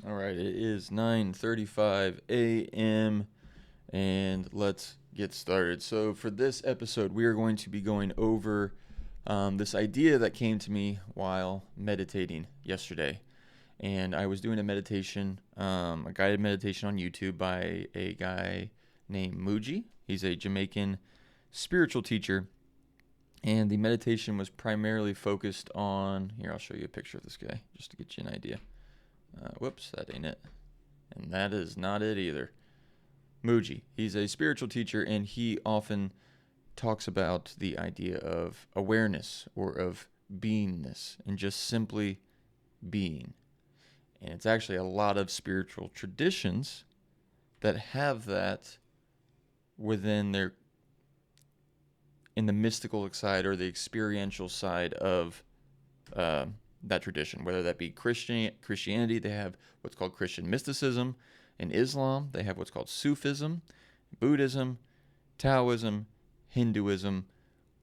All right, it is 9:35 a.m. and let's get started. So for this episode, we are going to be going over this idea that came to me while meditating yesterday. And I was doing a meditation, a guided meditation on YouTube by a guy named Muji. He's a Jamaican spiritual teacher. And the meditation was primarily focused on, here, I'll show you a picture of this guy just to get you an idea. Whoops, that ain't it. And that is not it either. Muji, he's a spiritual teacher, and he often talks about the idea of awareness or of beingness and just simply being. And it's actually a lot of spiritual traditions that have that within their, in the mystical side or the experiential side of that tradition, whether that be Christianity. They have what's called Christian mysticism. In Islam, they have what's called Sufism. Buddhism, Taoism, Hinduism,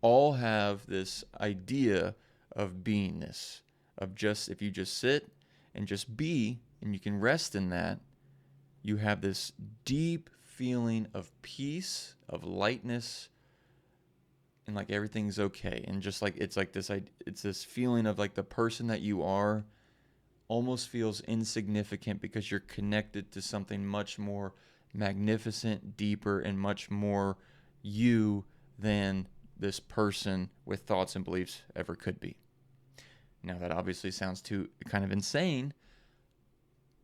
all have this idea of beingness, of just, if you just sit and just be, and you can rest in that, you have this deep feeling of peace, of lightness, and like everything's okay. And just like it's this feeling of like the person that you are almost feels insignificant because you're connected to something much more magnificent, deeper, and much more you than this person with thoughts and beliefs ever could be. Now, that obviously sounds too kind of insane,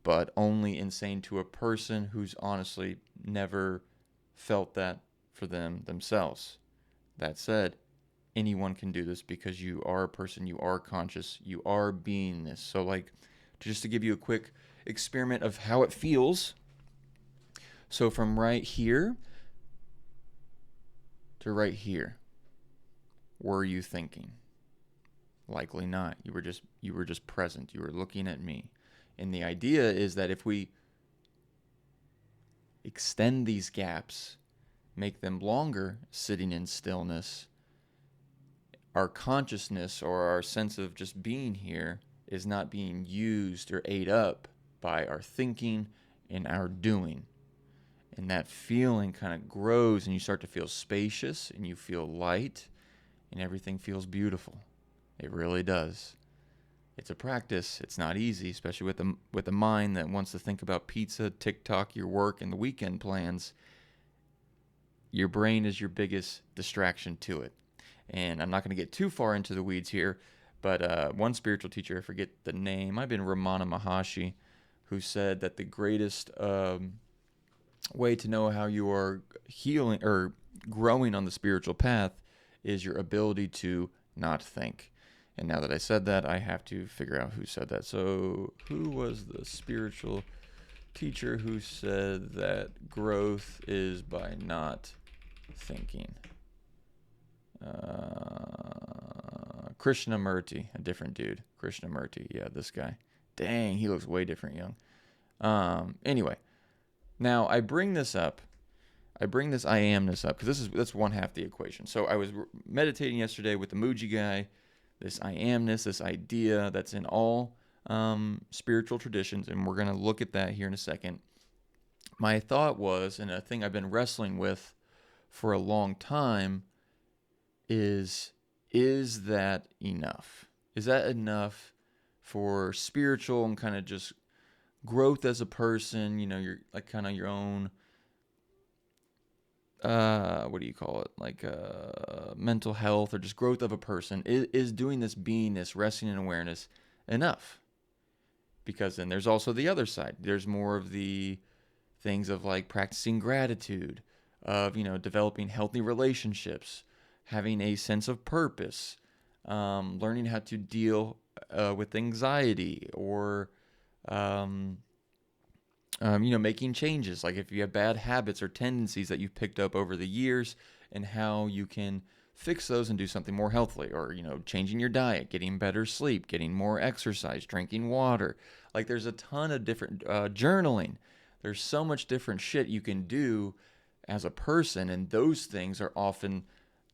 but only insane to a person who's honestly never felt that for themselves. That said, anyone can do this because you are a person, you are conscious, you are beingness. So, like, just to give you a quick experiment of how it feels. So, from right here to right here, were you thinking? Likely not. You were just present. You were looking at me. And the idea is that if we extend these gaps, make them longer, sitting in stillness, our consciousness or our sense of just being here is not being used or ate up by our thinking and our doing. And that feeling kind of grows, and you start to feel spacious, and you feel light, and everything feels beautiful. It really does. It's a practice. It's not easy, especially with a mind that wants to think about pizza, TikTok, your work, and the weekend plans. Your brain is your biggest distraction to it. And I'm not going to get too far into the weeds here, but one spiritual teacher, I forget the name, I've been Ramana Maharshi, who said that the greatest way to know how you are healing or growing on the spiritual path is your ability to not think. And now that I said that, I have to figure out who said that. So, who was the spiritual teacher who said that growth is by not thinking? Krishnamurti, a different dude. Krishnamurti, yeah, this guy. Dang, he looks way different young. Anyway, now I bring this up. I bring this I amness up because that's one half the equation. So I was meditating yesterday with the Muji guy. This I amness, this idea that's in all spiritual traditions, and we're going to look at that here in a second. My thought was, and a thing I've been wrestling with for a long time, is that enough? Is that enough for spiritual and kind of just growth as a person? You know, you're like kind of your own what do you call it? Like mental health or just growth of a person. Is doing this beingness, resting in awareness enough? Because then there's also the other side. There's more of the things of like practicing gratitude, of, you know, developing healthy relationships, having a sense of purpose, learning how to deal with anxiety, or making changes. Like if you have bad habits or tendencies that you've picked up over the years, and how you can fix those and do something more healthily, or, you know, changing your diet, getting better sleep, getting more exercise, drinking water. Like there's a ton of different journaling. There's so much different shit you can do as a person, and those things are often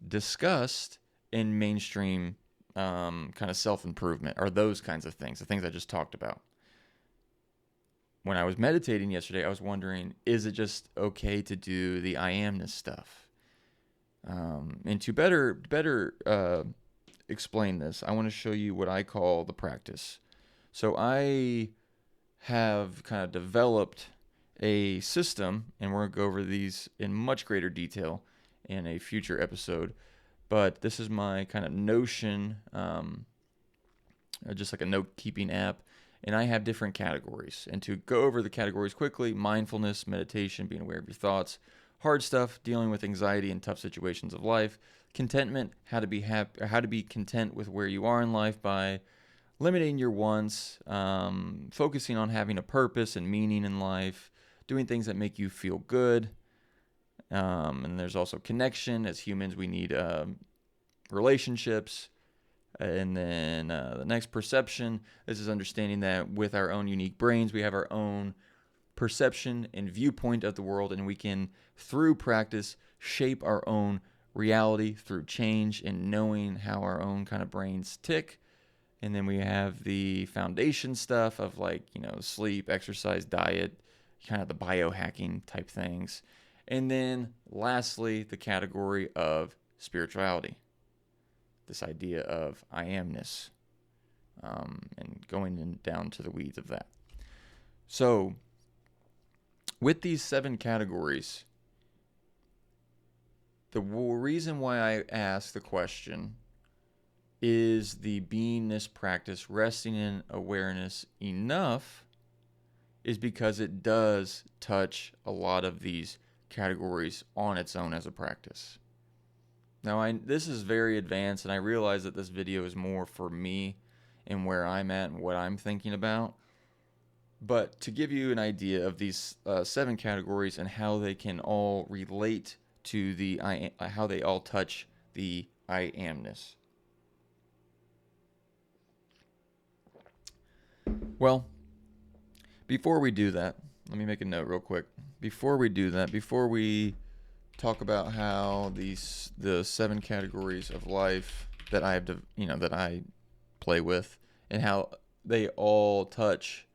discussed in mainstream kind of self-improvement, or those kinds of things, the things I just talked about. when I was meditating yesterday, I was wondering, is it just okay to do the I amness stuff? And to better explain this, I want to show you what I call the practice. So I have kind of developed a system, and we're going to go over these in much greater detail in a future episode. But this is my kind of Notion, just like a note-keeping app, and I have different categories. And to go over the categories quickly: mindfulness, meditation, being aware of your thoughts; hard stuff, dealing with anxiety and tough situations of life; contentment, how to be happy, how to be content with where you are in life by limiting your wants, focusing on having a purpose and meaning in life, doing things that make you feel good. And there's also connection. As humans, we need relationships. And then the next, perception. This is understanding that with our own unique brains, we have our own perception and viewpoint of the world, and we can, through practice, shape our own reality through change and knowing how our own kind of brains tick. And then we have the foundation stuff of, like, sleep, exercise, diet, kind of the biohacking type things. And then lastly, the category of spirituality. This idea of I amness, and going down to the weeds of that. So with these 7 categories, the reason why I ask the question, is the beingness practice, resting in awareness, enough, is because it does touch a lot of these categories on its own as a practice. Now, this is very advanced, and I realize that this video is more for me and where I'm at and what I'm thinking about. But to give you an idea of these 7 categories and how they can all relate to how they all touch the I amness. Well, before we do that, let me make a note real quick. Before we talk about how the 7 categories of life that I have that I play with, and how they all touch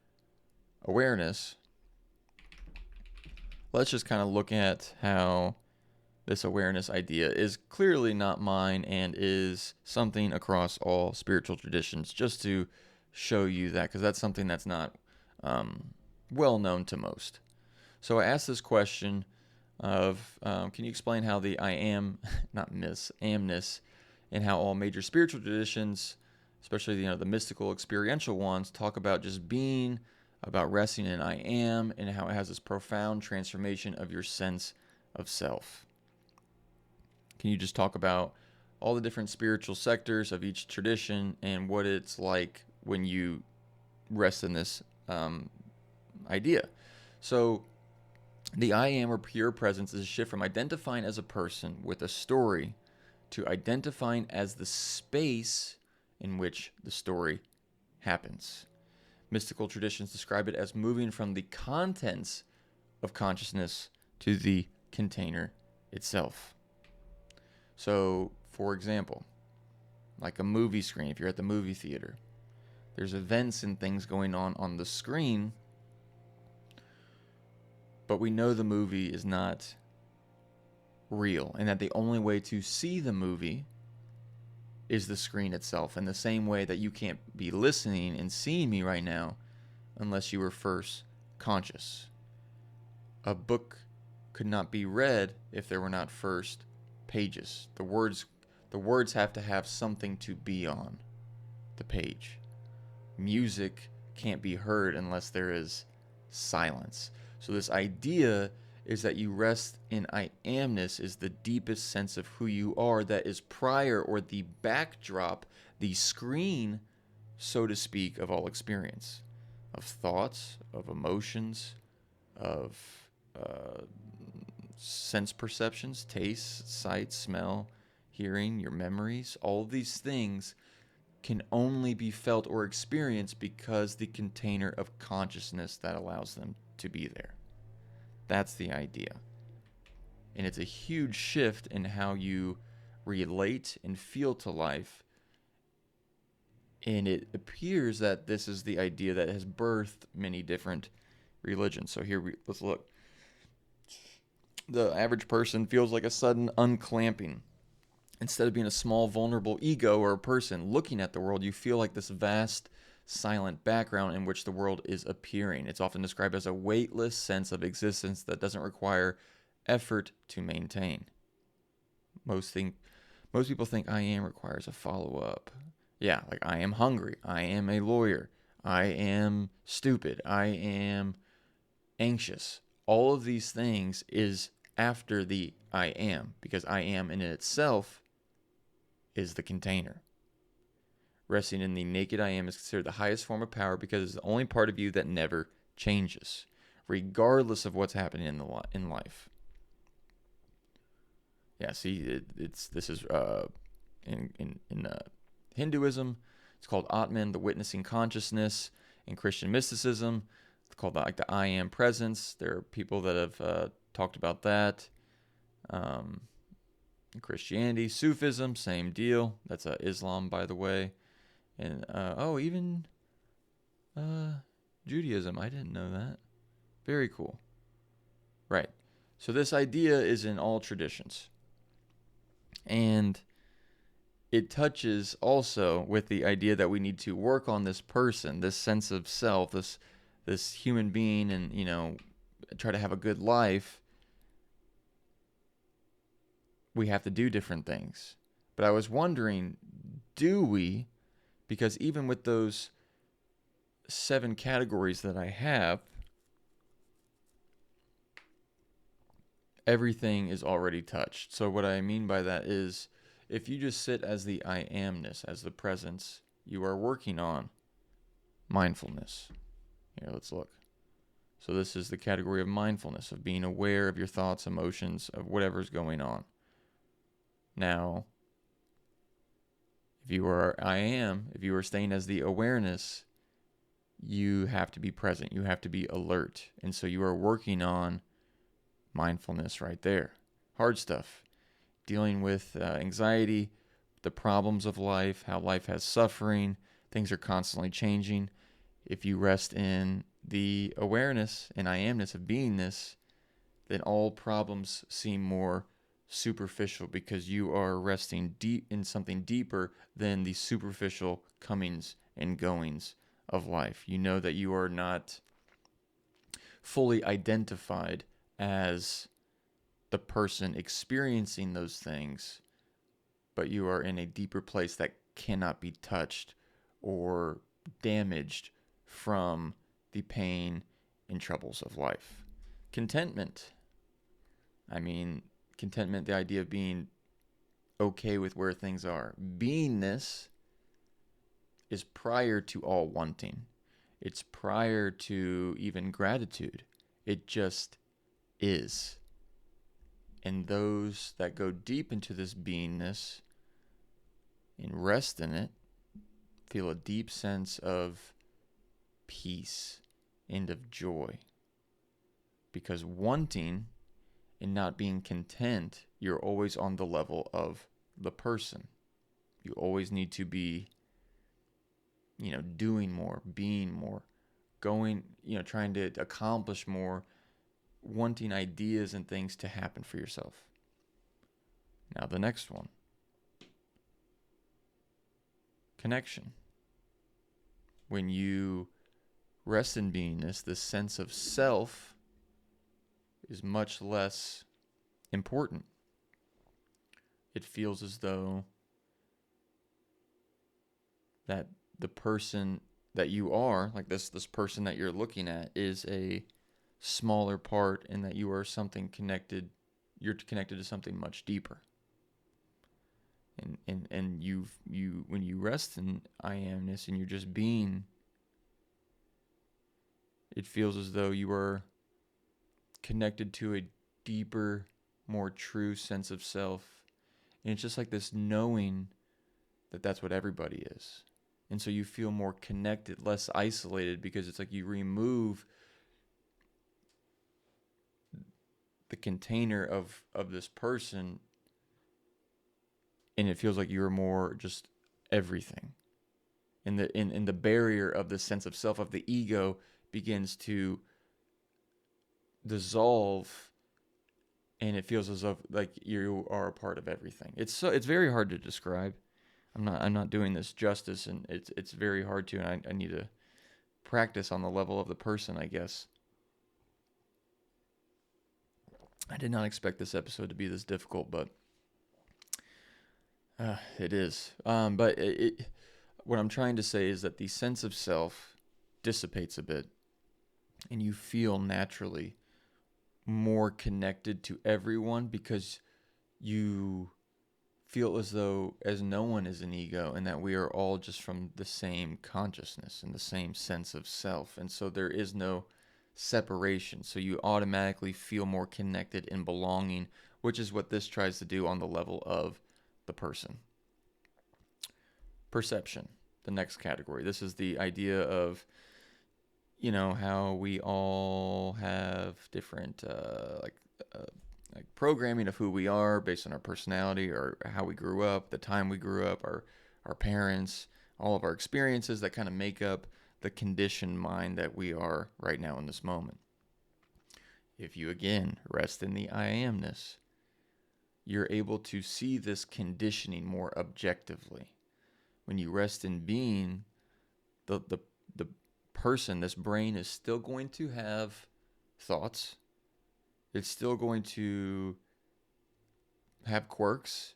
awareness, let's just kind of look at how this awareness idea is clearly not mine and is something across all spiritual traditions, just to show you that, because that's something that's not well known to most. So I asked this question of, can you explain how the amness, and how all major spiritual traditions, especially the mystical experiential ones, talk about just being, about resting in I am, and how it has this profound transformation of your sense of self. Can you just talk about all the different spiritual sectors of each tradition and what it's like when you rest in this idea? So the I am, or pure presence, is a shift from identifying as a person with a story to identifying as the space in which the story happens. Mystical traditions describe it as moving from the contents of consciousness to the container itself. So, for example, like a movie screen, if you're at the movie theater, there's events and things going on the screen, but we know the movie is not real, and that the only way to see the movie is the screen itself, in the same way that you can't be listening and seeing me right now unless you were first conscious. A book could not be read if there were not first pages. The words have to have something to be on the page. Music can't be heard unless there is silence. So this idea is that you rest in I amness is the deepest sense of who you are that is prior, or the backdrop, the screen, so to speak, of all experience, of thoughts, of emotions, of sense perceptions, taste, sight, smell, hearing, your memories. All of these things can only be felt or experienced because the container of consciousness that allows them to be there. That's the idea. And it's a huge shift in how you relate and feel to life. And it appears that this is the idea that has birthed many different religion. So let's look. The average person feels like a sudden unclamping. Instead of being a small, vulnerable ego or a person looking at the world, you feel like this vast, silent background in which the world is appearing. It's often described as a weightless sense of existence that doesn't require effort to maintain. Most people think I am requires a follow-up. Yeah, like I am hungry. I am a lawyer. I am stupid. I am anxious. All of these things is after the I am, because I am in itself is the container. Resting in the naked I am is considered the highest form of power because it's the only part of you that never changes, regardless of what's happening in life. Yeah, see, this is in Hinduism, it's called Atman, the witnessing consciousness. In Christian mysticism, it's called like the I am presence. There are people that have talked about that. In Christianity, Sufism, same deal. That's Islam, by the way. And even Judaism. I didn't know that. Very cool. Right. So this idea is in all traditions. And it touches also with the idea that we need to work on this person, this sense of self, this human being, and try to have a good life. We have to do different things. But I was wondering, do we? Because even with those 7 categories that I have, everything is already touched. So what I mean by that is, if you just sit as the I amness, as the presence, you are working on mindfulness. Here, let's look. So this is the category of mindfulness, of being aware of your thoughts, emotions, of whatever's going on. Now, if you are staying as the awareness, you have to be present. You have to be alert. And so you are working on mindfulness right there. Hard stuff. Dealing with anxiety, the problems of life, how life has suffering. Things are constantly changing. If you rest in the awareness and I amness of beingness, then all problems seem more superficial because you are resting deep in something deeper than the superficial comings and goings of life. You know that you are not fully identified as the person experiencing those things, but you are in a deeper place that cannot be touched or damaged from the pain and troubles of life. Contentment. Contentment, the idea of being okay with where things are. Beingness is prior to all wanting. It's prior to even gratitude. It just is. And those that go deep into this beingness and rest in it feel a deep sense of peace and of joy. Because wanting and not being content, you're always on the level of the person. You always need to be, doing more, being more, going, trying to accomplish more, wanting ideas and things to happen for yourself. Now the next one. Connection. When you rest in beingness, the sense of self is much less important. It feels as though that the person that you are, like this person that you're looking at, is a smaller part, and that you are something connected. You're connected to something much deeper. And you when you rest in I amness and you're just being, it feels as though you are connected to a deeper, more true sense of self. And it's just like this knowing that that's what everybody is. And so you feel more connected, less isolated, because it's like you remove the container of this person, and it feels like you're more just everything. And the barrier of the sense of self, of the ego, begins to dissolve, and it feels as though like you are a part of everything. It's very hard to describe. I'm not doing this justice, and it's very hard to, and I need to practice on the level of the person, I guess. I did not expect this episode to be this difficult, but it is. But what I'm trying to say is that the sense of self dissipates a bit, and you feel naturally more connected to everyone because you feel as no one is an ego, and that we are all just from the same consciousness and the same sense of self. And so there is no separation. So you automatically feel more connected and belonging, which is what this tries to do on the level of the person. Perception, the next category. This is the idea of, how we all have different like programming of who we are based on our personality or how we grew up, the time we grew up, our parents, all of our experiences that kind of make up the conditioned mind that we are right now in this moment. If you again rest in the I amness, you're able to see this conditioning more objectively. When you rest in being, the person, this brain is still going to have thoughts. It's still going to have quirks,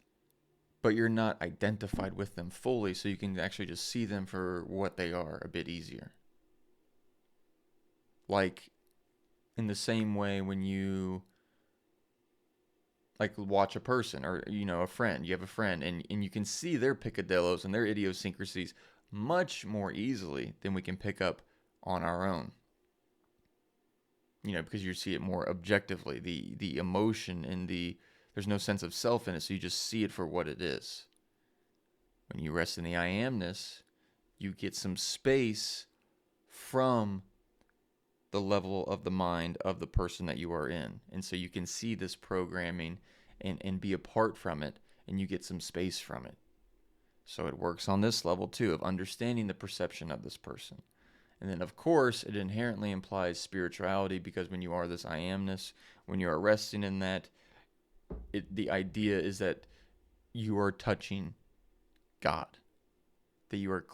but you're not identified with them fully, so you can actually just see them for what they are a bit easier. Like in the same way when you like watch a person or a friend, you have a friend and you can see their picadillos and their idiosyncrasies much more easily than we can pick up on our own. Because you see it more objectively, the emotion and there's no sense of self in it, so you just see it for what it is. When you rest in the I amness, you get some space from the level of the mind of the person that you are in. And so you can see this programming and be apart from it, and you get some space from it. So it works on this level too, of understanding the perception of this person. And then, of course, it inherently implies spirituality, because when you are this I amness, when you are resting in that, the idea is that you are touching God, that you are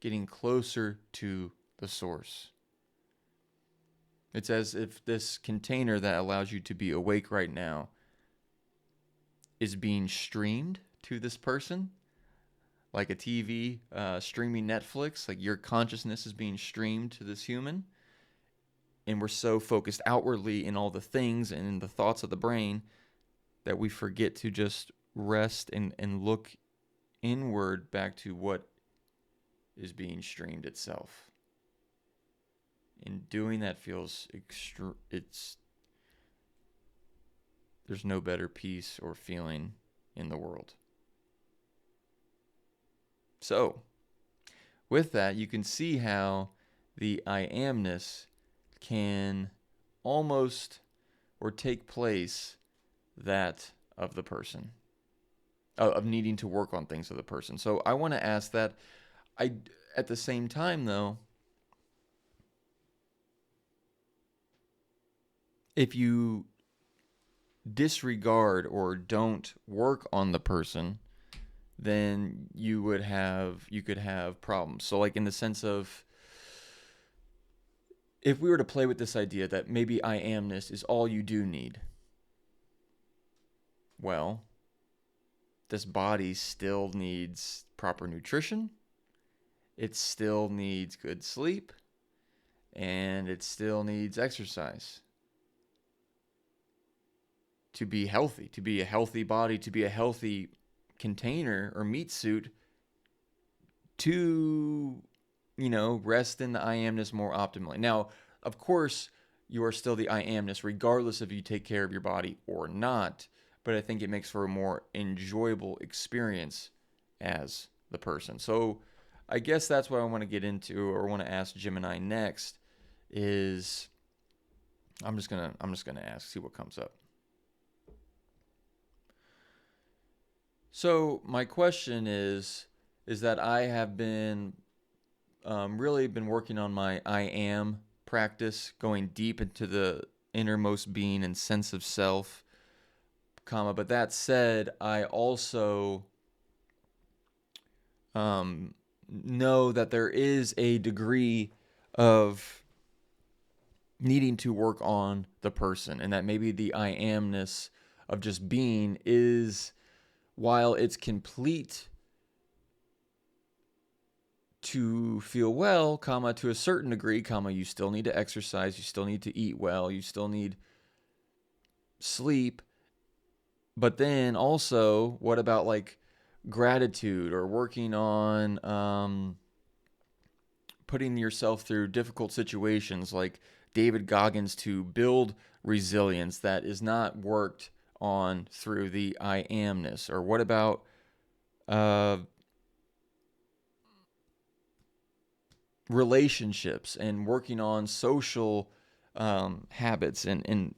getting closer to the source. It's as if this container that allows you to be awake right now is being streamed to this person, like a TV streaming Netflix. Like your consciousness is being streamed to this human, and we're so focused outwardly in all the things and in the thoughts of the brain that we forget to just rest and look inward back to what is being streamed itself. And doing that feels there's no better peace or feeling in the world. So, with that, you can see how the I amness can almost or take place that of the person, of needing to work on things of the person. So I want to ask that. At the same time, though, if you disregard or don't work on the person, then you could have problems. So like in the sense of, if we were to play with this idea that maybe I amness is all you do need, well, this body still needs proper nutrition, it still needs good sleep, and it still needs exercise to be healthy, to be a healthy body, to be a healthy container or meat suit to, rest in the I amness more optimally. Now, of course, you are still the I amness regardless if you take care of your body or not, but I think it makes for a more enjoyable experience as the person. So I guess that's what I want to get into, or want to ask Gemini next, is I'm just gonna ask, see what comes up. So my question is that I have been really been working on my I am practice, going deep into the innermost being and sense of self, comma. But that said, I also know that there is a degree of needing to work on the person, and that maybe the I amness of just being is, while it's complete to feel well, comma, to a certain degree, comma, you still need to exercise, you still need to eat well, you still need sleep. But then also, what about like gratitude or working on putting yourself through difficult situations, like David Goggins, to build resilience that is not worked on through the I amness? Or what about uh, relationships and working on social habits and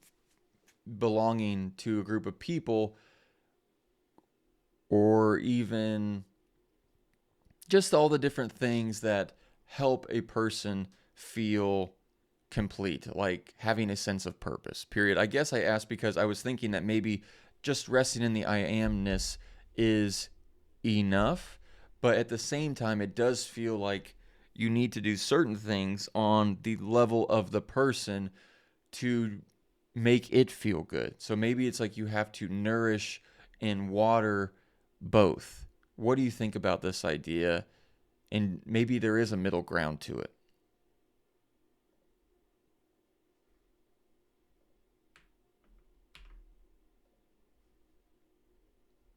belonging to a group of people, or even just all the different things that help a person feel complete, like having a sense of purpose, period. I guess I asked because I was thinking that maybe just resting in the I amness is enough, but at the same time, it does feel like you need to do certain things on the level of the person to make it feel good. So maybe it's like you have to nourish and water both. What do you think about this idea? And maybe there is a middle ground to it.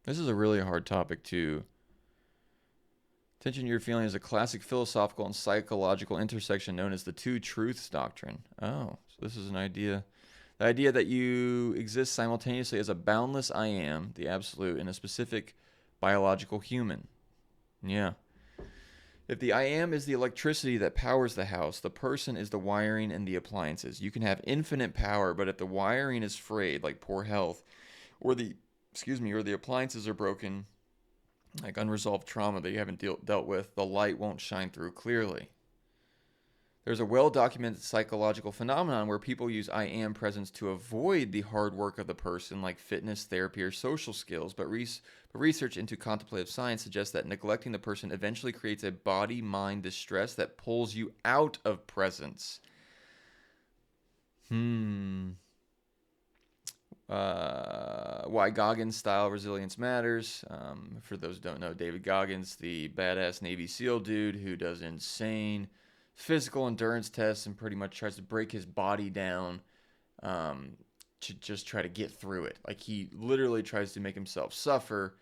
This is a really hard topic too. Attention to your feeling is a classic philosophical and psychological intersection known as the two truths doctrine. Oh, so this is an idea. The idea that you exist simultaneously as a boundless I am, the absolute, and a specific biological human. Yeah. If the I am is the electricity that powers the house, the person is the wiring and the appliances. You can have infinite power, but if the wiring is frayed, like poor health, or the appliances are broken, like unresolved trauma that you haven't dealt with, the light won't shine through clearly. There's a well-documented psychological phenomenon where people use I am presence to avoid the hard work of the person, like fitness, therapy, or social skills, but research into contemplative science suggests that neglecting the person eventually creates a body-mind distress that pulls you out of presence. Why Goggins style resilience matters. For those who don't know, David Goggins, the badass Navy SEAL dude who does insane physical endurance tests and pretty much tries to break his body down to just try to get through it. Like, he literally tries to make himself suffer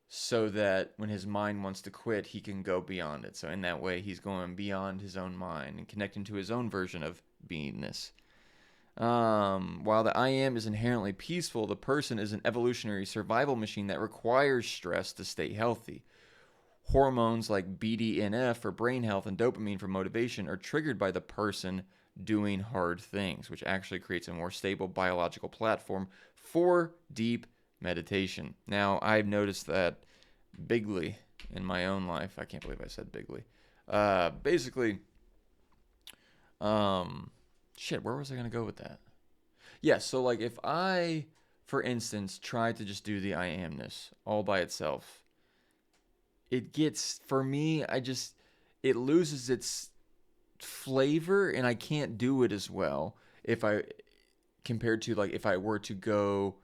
so that when his mind wants to quit, he can go beyond it. So in that way, he's going beyond his own mind and connecting to his own version of beingness. While the I am is inherently peaceful, the person is an evolutionary survival machine that requires stress to stay healthy. Hormones like BDNF for brain health and dopamine for motivation are triggered by the person doing hard things, which actually creates a more stable biological platform for deep meditation. Now, I've noticed that bigly in my own life. I can't believe I said bigly. Basically, where was I going to go with that? Yeah, so like if I, for instance, try to just do the I amness all by itself, it gets, for me, it loses its flavor, and I can't do it as well compared to like if I were to go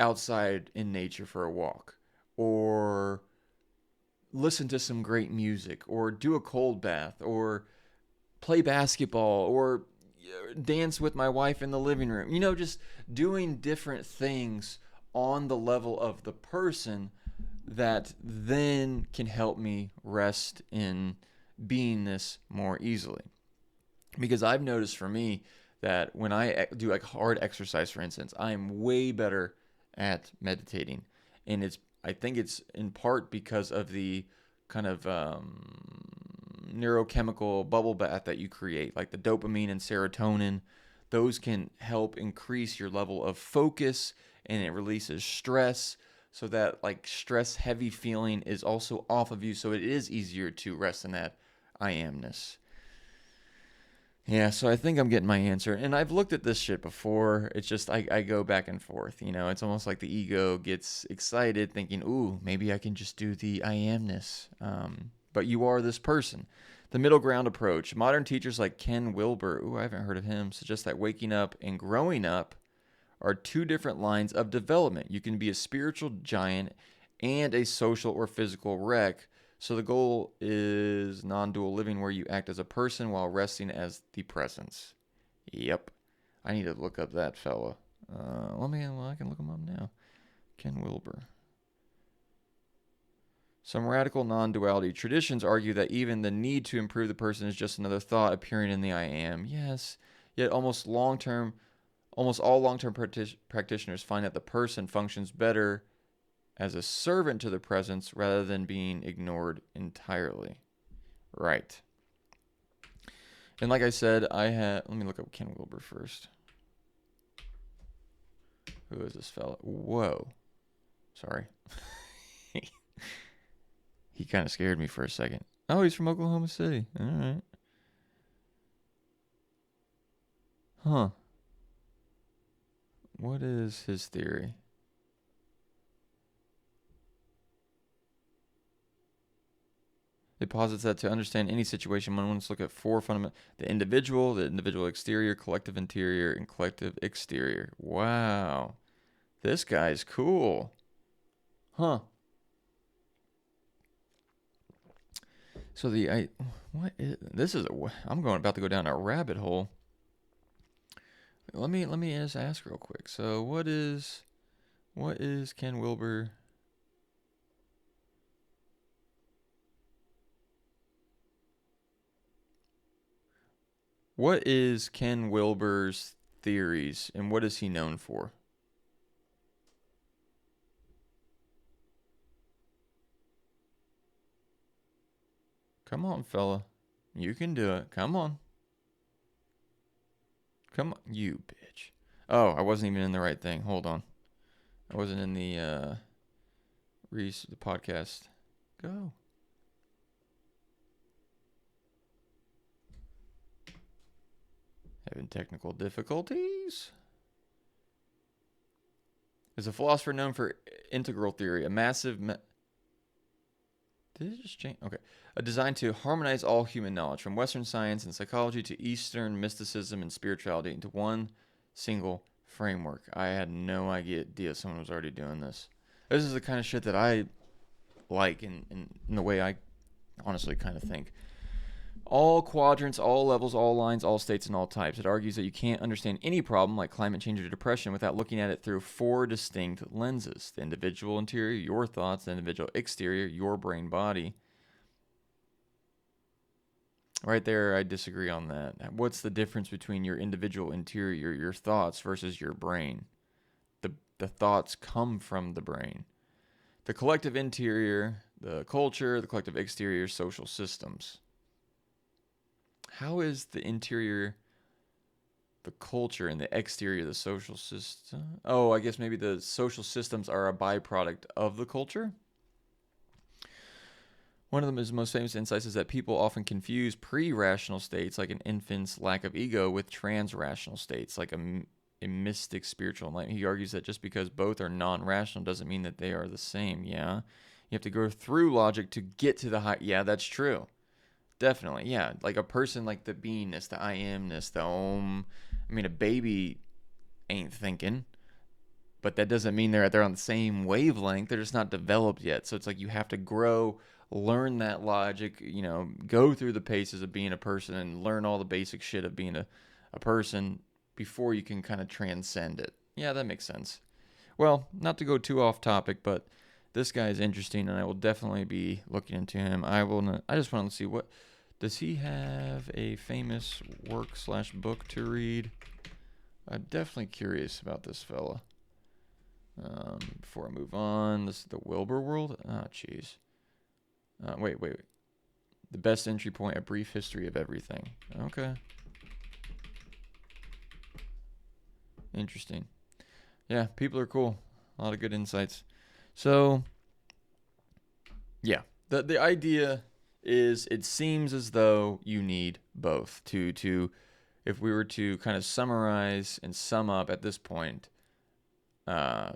outside in nature for a walk, or listen to some great music, or do a cold bath, or play basketball, or dance with my wife in the living room. Just doing different things on the level of the person that then can help me rest in beingness more easily. Because I've noticed for me that when I do like hard exercise, for instance, I'm way better at meditating. And I think it's in part because of the kind of neurochemical bubble bath that you create, like the dopamine and serotonin. Those can help increase your level of focus, and it releases stress, so that like stress heavy feeling is also off of you, so it is easier to rest in that I amness. Yeah, so I think I'm getting my answer. And I've looked at this shit before. It's just I go back and forth. It's almost like the ego gets excited thinking, ooh, maybe I can just do the I amness. But you are this person. The middle ground approach. Modern teachers like Ken Wilber, ooh, I haven't heard of him, suggest that waking up and growing up are two different lines of development. You can be a spiritual giant and a social or physical wreck. So the goal is non-dual living where you act as a person while resting as the presence. Yep. I need to look up that fella. I can look him up now. Ken Wilber. Some radical non-duality traditions argue that even the need to improve the person is just another thought appearing in the I am. Yes. Yet almost all long-term practitioners find that the person functions better as a servant to the presence rather than being ignored entirely. Right. And like I said, let me look up Ken Wilber first. Who is this fella? Whoa. Sorry. He kind of scared me for a second. Oh, he's from Oklahoma City. All right. Huh. What is his theory? It posits that to understand any situation, one must look at four fundamental: the individual exterior, collective interior, and collective exterior. Wow. This guy's cool. Huh. So I'm about to go down a rabbit hole. Let me just ask real quick. So what is Ken Wilber? What is Ken Wilber's theories and what is he known for? Come on, fella. You can do it. Come on. Come on, you bitch. Oh, I wasn't even in the right thing. Hold on. I wasn't in the the podcast. Go. Having technical difficulties. Is a philosopher known for integral theory, a massive. Did it just change? Okay. Designed to harmonize all human knowledge, from Western science and psychology to Eastern mysticism and spirituality, into one single framework. I had no idea someone was already doing this. This is the kind of shit that I like in the way I honestly kind of think. All quadrants, all levels, all lines, all states, and all types. It argues that you can't understand any problem like climate change or depression without looking at it through four distinct lenses: the individual interior, your thoughts; the individual exterior, your brain body. Right there, I disagree on that. What's the difference between your individual interior, your thoughts, versus your brain? The thoughts come from the brain. The collective interior, the culture; the collective exterior, social systems. How is the interior the culture and the exterior the social system? Oh, I guess maybe the social systems are a byproduct of the culture? One of them is most famous insights is that people often confuse pre-rational states, like an infant's lack of ego, with trans-rational states, like a mystic spiritual enlightenment. He argues that just because both are non-rational doesn't mean that they are the same. Yeah, you have to go through logic to get to the high. Yeah, that's true. Definitely, yeah. Like a person like the beingness, the I amness, the om. I mean, a baby ain't thinking, but that doesn't mean they're on the same wavelength. They're just not developed yet. So it's like you have to grow, learn that logic, go through the paces of being a person and learn all the basic shit of being a person before you can kind of transcend it. Yeah, that makes sense. Well, not to go too off topic, but this guy is interesting and I will definitely be looking into him. I just want to see what does he have a famous work/book to read? I'm definitely curious about this fella. Before I move on, this is the Wilbur World. Oh, jeez. Wait. The best entry point: a brief history of everything. Okay. Interesting. Yeah, people are cool. A lot of good insights. So, yeah, the idea is it seems as though you need both to if we were to kind of summarize and sum up at this point, uh,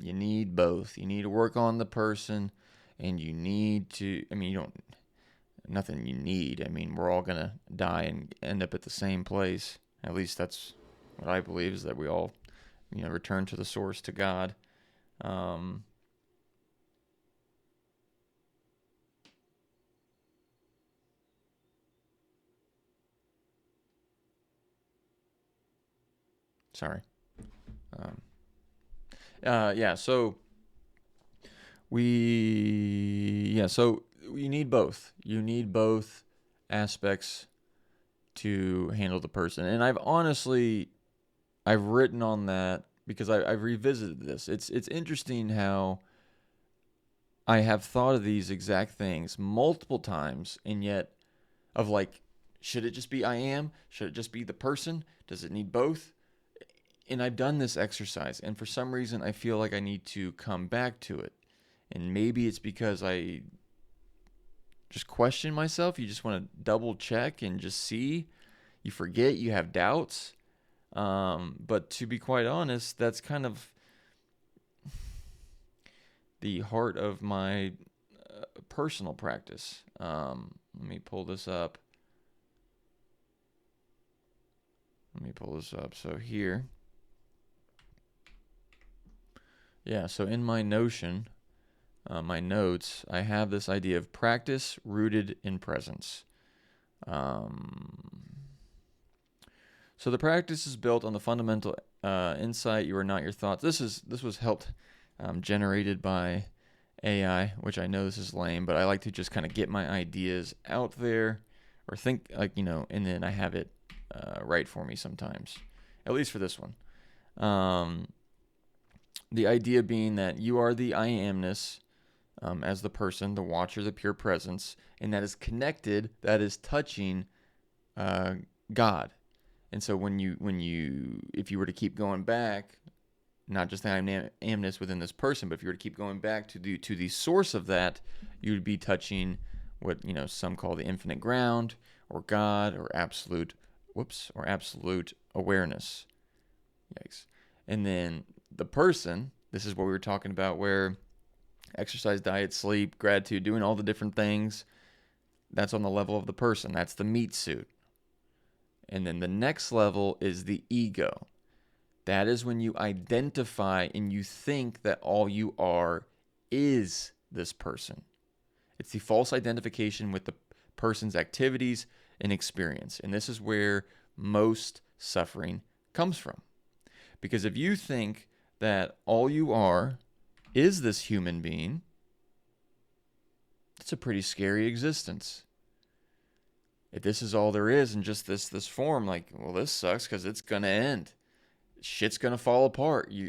you need both. You need to work on the person, and you need to, I mean, you don't, nothing you need. I mean, we're all going to die and end up at the same place. At least that's what I believe, is that we all, return to the source, to God. Um, sorry. Um, yeah, so so you need both. You need both aspects to handle the person. And I've written on that because I've revisited this. It's interesting how I have thought of these exact things multiple times, and yet of like, should it just be I am? Should it just be the person? Does it need both? And I've done this exercise, and for some reason I feel like I need to come back to it. And maybe it's because I just question myself. You just want to double check and just see. You forget, you have doubts. But to be quite honest, that's kind of the heart of my personal practice. Let me pull this up. So here. Yeah, so in my Notion, my notes, I have this idea of practice rooted in presence. So the practice is built on the fundamental insight: you are not your thoughts. This was helped generated by AI, which I know this is lame, but I like to just kind of get my ideas out there, or think and then I have it write for me sometimes, at least for this one. The idea being that you are the I amness, as the person, the watcher, the pure presence, and that is connected, that is touching God. And so if you were to keep going back, not just the I amness within this person, but if you were to keep going back to the source of that, you would be touching what some call the infinite ground, or God, or absolute awareness. Yikes. And then the person, this is what we were talking about, where exercise, diet, sleep, gratitude, doing all the different things, that's on the level of the person. That's the meat suit. And then the next level is the ego. That is when you identify and you think that all you are is this person. It's the false identification with the person's activities and experience. And this is where most suffering comes from. Because if you think that all you are is this human being, it's a pretty scary existence. If this is all there is, and just this form, like, well, this sucks because it's gonna end. Shit's gonna fall apart. You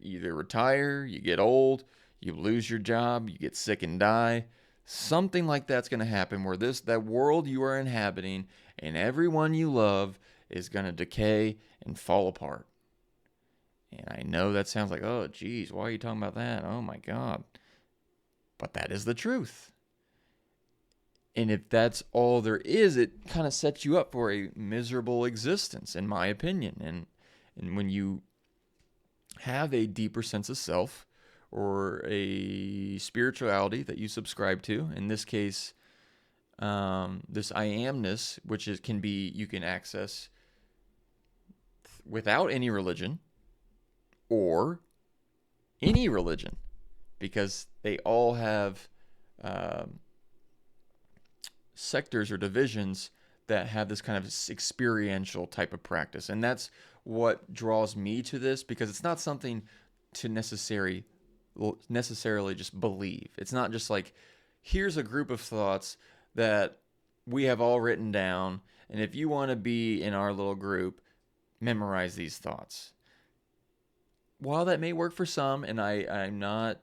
either retire, you get old, you lose your job, you get sick and die. Something like that's gonna happen, where that world you are inhabiting and everyone you love is gonna decay and fall apart. And I know that sounds like, oh, geez, why are you talking about that? Oh my God. But that is the truth. And if that's all there is, it kind of sets you up for a miserable existence, in my opinion. And when you have a deeper sense of self, or a spirituality that you subscribe to, in this case, this I amness, which you can access without any religion or any religion, because they all have sectors or divisions that have this kind of experiential type of practice. And that's what draws me to this, because it's not something to necessarily just believe. It's not just like, here's a group of thoughts that we have all written down, and if you want to be in our little group, memorize these thoughts. While that may work for some, and I'm not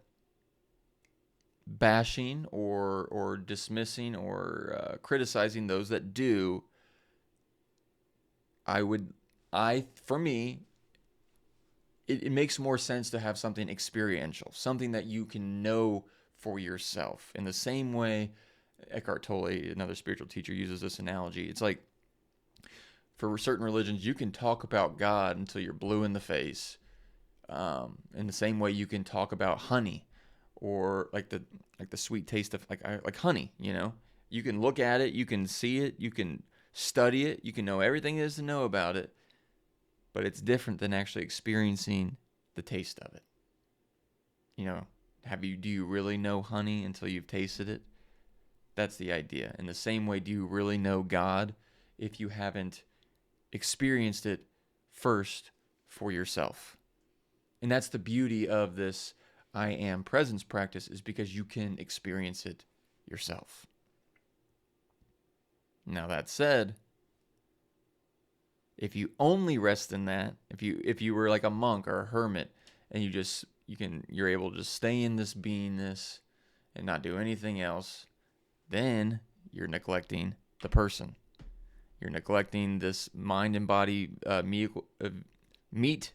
bashing or dismissing or criticizing those that do, for me, it makes more sense to have something experiential, something that you can know for yourself. In the same way, Eckhart Tolle, another spiritual teacher, uses this analogy. It's like, For certain religions, you can talk about God until you're blue in the face. In the same way, you can talk about honey, or like the sweet taste of like honey. You can look at it, you can see it, you can study it, you can know everything there is to know about it, but it's different than actually experiencing the taste of it. Do you really know honey until you've tasted it? That's the idea. In the same way, do you really know God if you haven't experienced it first for yourself? And that's the beauty of this I am presence practice, is because you can experience it yourself. Now that said, if you only rest in that, if you were like a monk or a hermit, and you're able to just stay in this beingness and not do anything else, then you're neglecting the person. You're neglecting this mind and body meat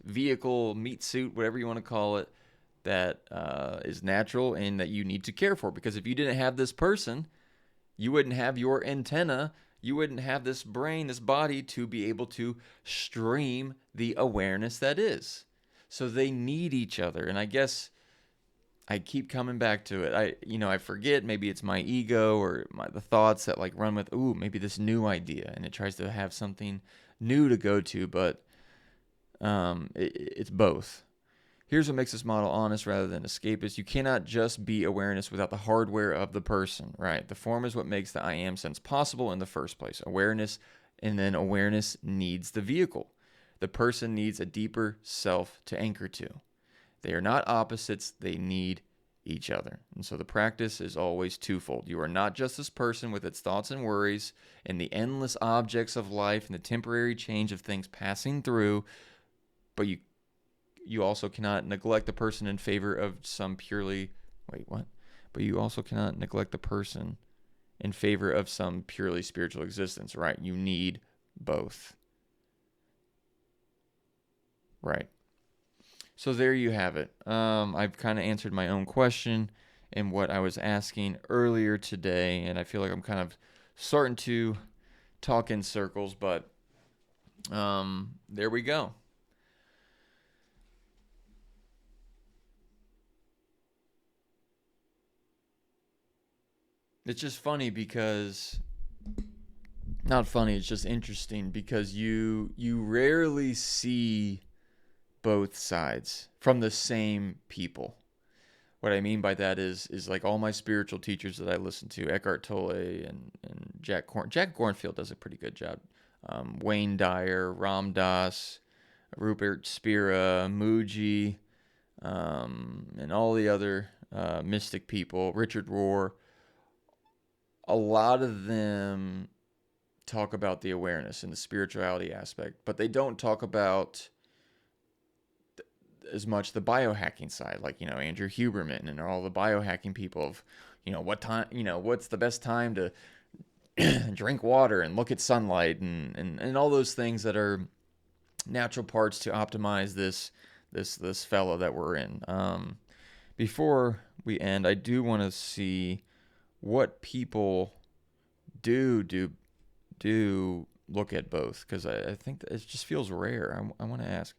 suit, whatever you want to call it, that is natural and that you need to care for. Because if you didn't have this person, you wouldn't have your antenna, you wouldn't have this brain, this body to be able to stream the awareness that is. So they need each other. And I guess I keep coming back to it. I forget, maybe it's my ego or the thoughts that like run with, maybe this new idea, and it tries to have something new to go to, but it's both. Here's what makes this model honest rather than escapist. You cannot just be awareness without the hardware of the person, right? The form is what makes the I am sense possible in the first place. Awareness, and then awareness needs the vehicle. The person needs a deeper self to anchor to. They are not opposites, they need each other. And so the practice is always twofold. You are not just this person with its thoughts and worries and the endless objects of life and the temporary change of things passing through, but you also cannot neglect the person in favor of some purely But you also cannot neglect the person in favor of some purely spiritual existence, right? You need both. Right. So there you have it. I've kind of answered my own question and what I was asking earlier today, and I feel like I'm kind of starting to talk in circles, but there we go. It's just funny because, not funny, it's just interesting because you rarely see both sides from the same people. What I mean by that is like all my spiritual teachers that I listen to, Eckhart Tolle and Jack Kornfield does a pretty good job. Wayne Dyer, Ram Dass, Rupert Spira, Mooji, and all the other mystic people, Richard Rohr. A lot of them talk about the awareness and the spirituality aspect, but they don't talk about as much the biohacking side, like Andrew Huberman and all the biohacking people of what's the best time to drink water and look at sunlight and all those things that are natural parts to optimize this fella that we're in. Before we end, I do want to see what people do look at both, because I think that it just feels rare. I want to ask.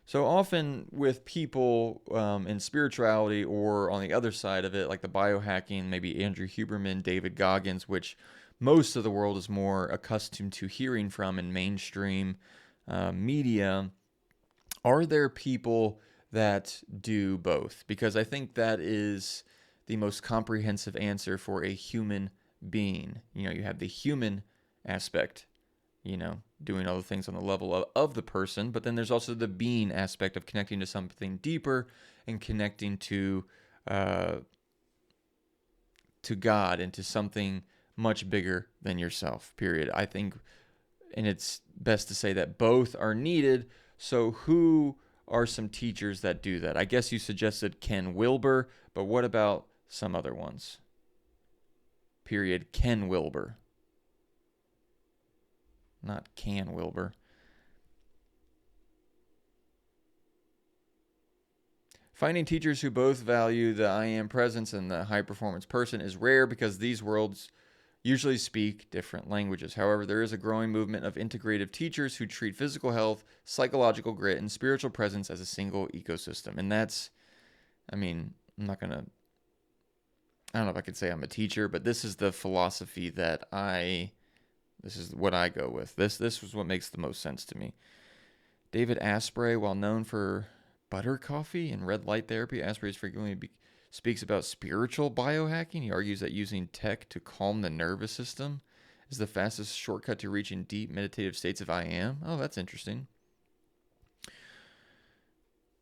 So often with people in spirituality, or on the other side of it, like the biohacking, maybe Andrew Huberman, David Goggins, which most of the world is more accustomed to hearing from in mainstream media, are there people that do both? Because I think that is the most comprehensive answer for a human being. You have the human aspect, doing all the things on the level of the person, but then there's also the being aspect of connecting to something deeper and connecting to God and to something much bigger than yourself, period. I think, and it's best to say that both are needed. So who are some teachers that do that? I guess you suggested Ken Wilber, but what about some other ones? Period. Ken Wilber. Not Can Wilber. Finding teachers who both value the I am presence and the high performance person is rare because these worlds usually speak different languages. However, there is a growing movement of integrative teachers who treat physical health, psychological grit, and spiritual presence as a single ecosystem. And that's, I mean, I don't know if I could say I'm a teacher, but this is the philosophy this is what I go with. This was what makes the most sense to me. David Asprey, while known for butter coffee and red light therapy, Asprey frequently speaks about spiritual biohacking. He argues that using tech to calm the nervous system is the fastest shortcut to reaching deep meditative states of I am. Oh, that's interesting.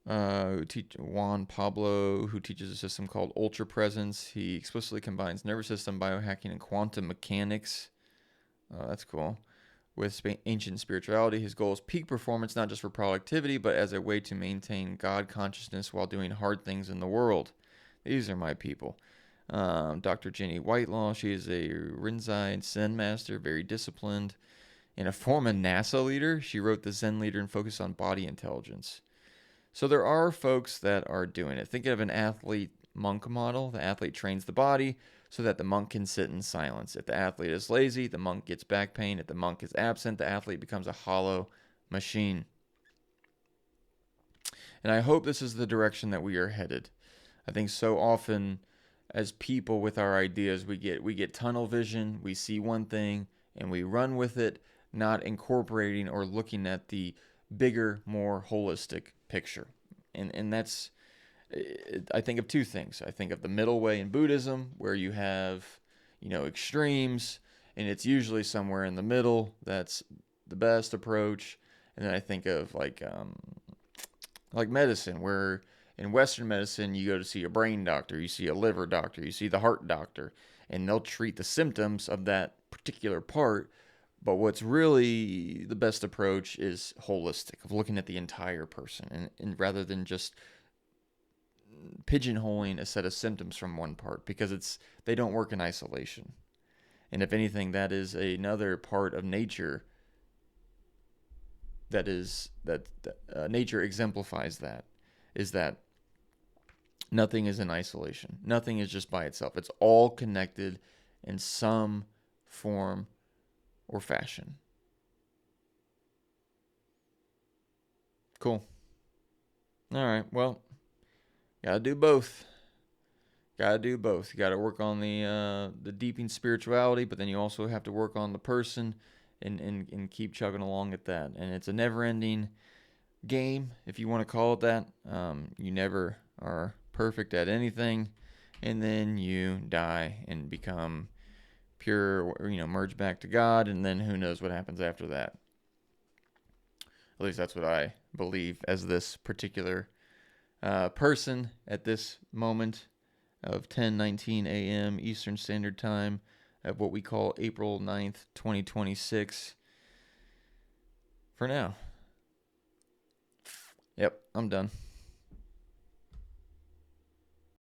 Juan Pablo, who teaches a system called Ultra Presence. He explicitly combines nervous system biohacking and quantum mechanics. Oh, that's cool. With ancient spirituality, his goal is peak performance, not just for productivity, but as a way to maintain God consciousness while doing hard things in the world. These are my people. Dr. Jenny Whitelaw, she is a Rinzai Zen master, very disciplined. And a former NASA leader, she wrote The Zen Leader and focused on body intelligence. So there are folks that are doing it. Think of an athlete-monk model. The athlete trains the body so that the monk can sit in silence. If the athlete is lazy, the monk gets back pain. If the monk is absent, the athlete becomes a hollow machine. And I hope this is the direction that we are headed. I think so often as people with our ideas, we get tunnel vision. We see one thing and we run with it, not incorporating or looking at the bigger, more holistic picture. And that's, I think of two things. I think of the middle way in Buddhism, where you have, extremes, and it's usually somewhere in the middle. That's the best approach. And then I think of like medicine, where in Western medicine, you go to see a brain doctor, you see a liver doctor, you see the heart doctor, and they'll treat the symptoms of that particular part. But what's really the best approach is holistic, of looking at the entire person, and rather than just pigeonholing a set of symptoms from one part, because they don't work in isolation. And if anything, that is another part of nature that nature exemplifies that, is that nothing is in isolation. Nothing is just by itself. It's all connected in some form or fashion. Cool. All right. Well, gotta do both. You gotta work on the deepening spirituality, but then you also have to work on the person and keep chugging along at that. And it's a never-ending game, if you want to call it that. You never are perfect at anything, and then you die and become pure, merge back to God, and then who knows what happens after that. At least that's what I believe as this particular person at this moment of 10:19 a.m. Eastern Standard Time of what we call April 9th, 2026. For now. Yep, I'm done.